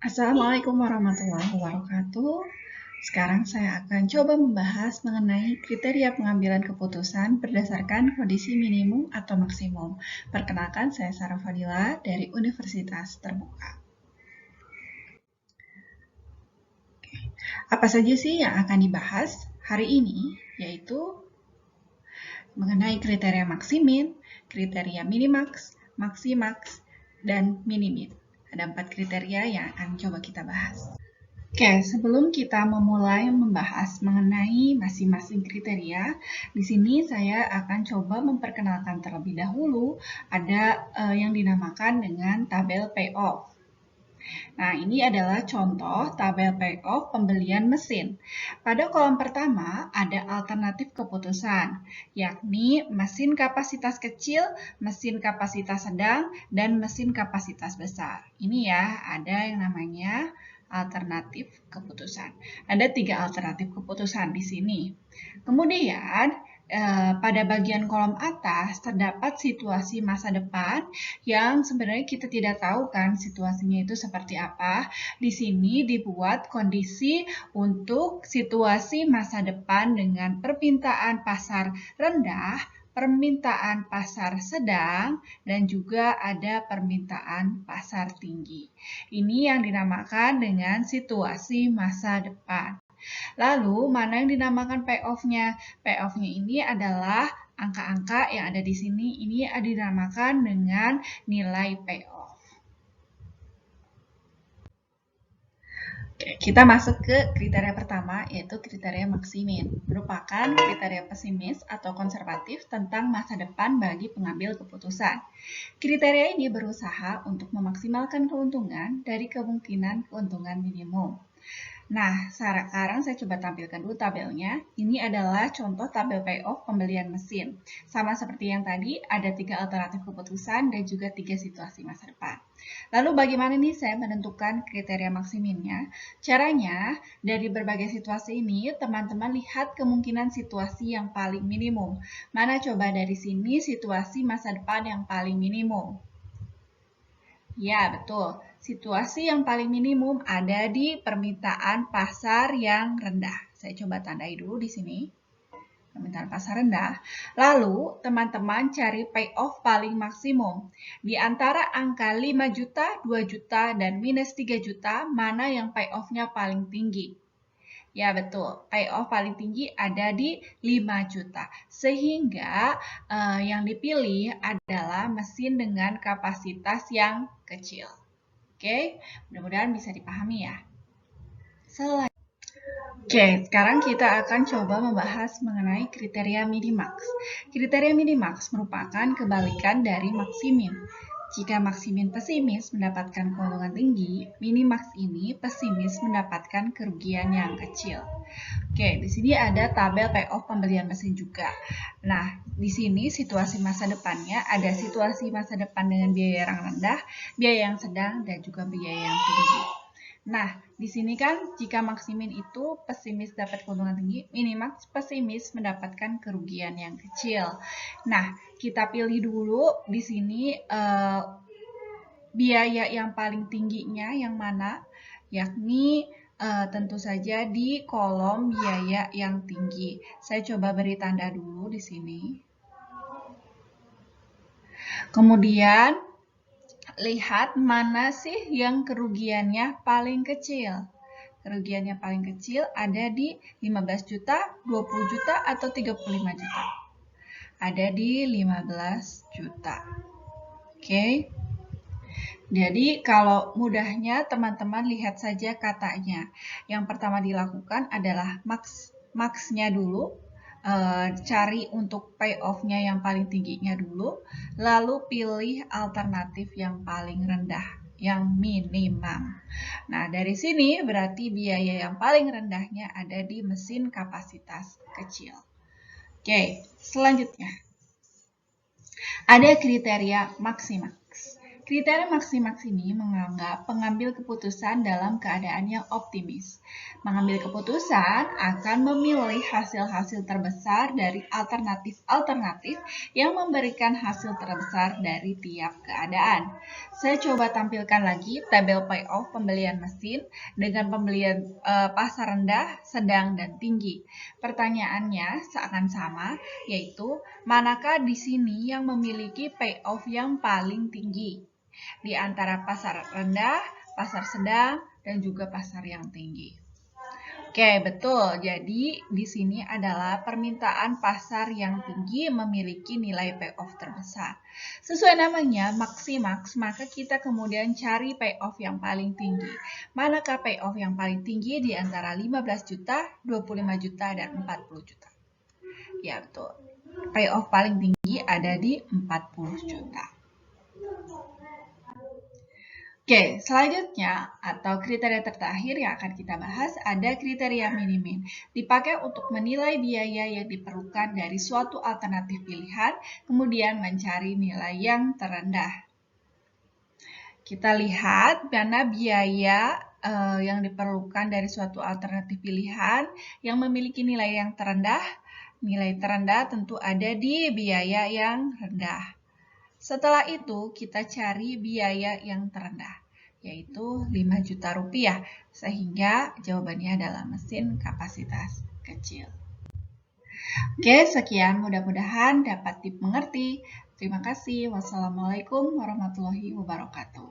Assalamualaikum warahmatullahi wabarakatuh. Sekarang saya akan coba membahas mengenai kriteria pengambilan keputusan berdasarkan kondisi minimum atau maksimum. Perkenalkan, saya Sarah Fadila dari Universitas Terbuka. Apa saja sih yang akan dibahas hari ini? Yaitu mengenai kriteria maksimin, kriteria minimax, maksimax, dan minimin. Ada 4 kriteria yang akan coba kita bahas. Oke, sebelum kita memulai membahas mengenai masing-masing kriteria, di sini saya akan coba memperkenalkan terlebih dahulu ada yang dinamakan dengan tabel payoff. Nah, ini adalah contoh tabel payoff pembelian mesin. Pada kolom pertama ada alternatif keputusan, yakni mesin kapasitas kecil, mesin kapasitas sedang, dan mesin kapasitas besar. Ini ya, ada yang namanya alternatif keputusan. Ada 3 alternatif keputusan di sini. Kemudian, pada bagian kolom atas terdapat situasi masa depan yang sebenarnya kita tidak tahu kan situasinya itu seperti apa. Di sini dibuat kondisi untuk situasi masa depan dengan permintaan pasar rendah, permintaan pasar sedang, dan juga ada permintaan pasar tinggi. Ini yang dinamakan dengan situasi masa depan. Lalu, mana yang dinamakan payoff-nya? Payoff-nya ini adalah angka-angka yang ada di sini. Ini dinamakan dengan nilai payoff. Oke, kita masuk ke kriteria pertama, yaitu kriteria maksimin. Merupakan kriteria pesimis atau konservatif tentang masa depan bagi pengambil keputusan. Kriteria ini berusaha untuk memaksimalkan keuntungan dari kemungkinan keuntungan minimum. Nah, sekarang saya coba tampilkan dulu tabelnya. Ini adalah contoh tabel payoff pembelian mesin. Sama seperti yang tadi, ada 3 alternatif keputusan dan juga 3 situasi masa depan. Lalu bagaimana nih saya menentukan kriteria maksiminnya? Caranya, dari berbagai situasi ini, teman-teman lihat kemungkinan situasi yang paling minimum. Mana coba dari sini situasi masa depan yang paling minimum? Ya, betul. Situasi yang paling minimum ada di permintaan pasar yang rendah. Saya coba tandai dulu di sini. Permintaan pasar rendah. Lalu, teman-teman cari payoff paling maksimum. Di antara angka 5 juta, 2 juta, dan minus 3 juta, mana yang payoff-nya paling tinggi? Ya, betul. Payoff paling tinggi ada di 5 juta. Sehingga yang dipilih adalah mesin dengan kapasitas yang kecil. Oke, mudah-mudahan bisa dipahami ya. Oke, sekarang kita akan coba membahas mengenai kriteria minimax. Kriteria minimax merupakan kebalikan dari maksimin. Jika maksimin pesimis mendapatkan keuntungan tinggi, minimax ini pesimis mendapatkan kerugian yang kecil. Oke, di sini ada tabel payoff pembelian mesin juga. Nah, di sini situasi masa depannya ada situasi masa depan dengan biaya yang rendah, biaya yang sedang, dan juga biaya yang tinggi. Nah, di sini kan jika maksimin itu pesimis dapat keuntungan tinggi, minimax pesimis mendapatkan kerugian yang kecil. Nah, kita pilih dulu di sini biaya yang paling tingginya yang mana, yakni tentu saja di kolom biaya yang tinggi. Saya coba beri tanda dulu di sini. Kemudian, lihat mana sih yang kerugiannya paling kecil. Kerugiannya paling kecil ada di 15 juta, 20 juta, atau 35 juta. Ada di 15 juta. Oke. Jadi kalau mudahnya teman-teman lihat saja katanya. Yang pertama dilakukan adalah max-nya dulu. Cari untuk payoff-nya yang paling tingginya dulu, lalu pilih alternatif yang paling rendah, yang minimum. Nah, dari sini berarti biaya yang paling rendahnya ada di mesin kapasitas kecil. Oke, selanjutnya. Ada kriteria maksimax. Kriteria maksi-maks ini menganggap pengambil keputusan dalam keadaan yang optimis. Mengambil keputusan akan memilih hasil-hasil terbesar dari alternatif-alternatif yang memberikan hasil terbesar dari tiap keadaan. Saya coba tampilkan lagi tabel payoff pembelian mesin dengan pembelian pasar rendah, sedang, dan tinggi. Pertanyaannya seakan sama, yaitu manakah di sini yang memiliki payoff yang paling tinggi di antara pasar rendah, pasar sedang, dan juga pasar yang tinggi. Oke, betul. Jadi di sini adalah permintaan pasar yang tinggi memiliki nilai payoff terbesar. Sesuai namanya, maksi-maks, maka kita kemudian cari payoff yang paling tinggi. Manakah payoff yang paling tinggi di antara 15 juta, 25 juta, dan 40 juta? Ya, betul. Payoff paling tinggi ada di 40 juta. Oke, selanjutnya atau kriteria terakhir yang akan kita bahas ada kriteria minimin. Dipakai untuk menilai biaya yang diperlukan dari suatu alternatif pilihan, kemudian mencari nilai yang terendah. Kita lihat mana biaya yang diperlukan dari suatu alternatif pilihan yang memiliki nilai yang terendah. Nilai terendah tentu ada di biaya yang rendah. Setelah itu, kita cari biaya yang terendah, yaitu 5 juta rupiah, sehingga jawabannya adalah mesin kapasitas kecil. Oke, sekian. Mudah-mudahan dapat dimengerti. Terima kasih. Wassalamualaikum warahmatullahi wabarakatuh.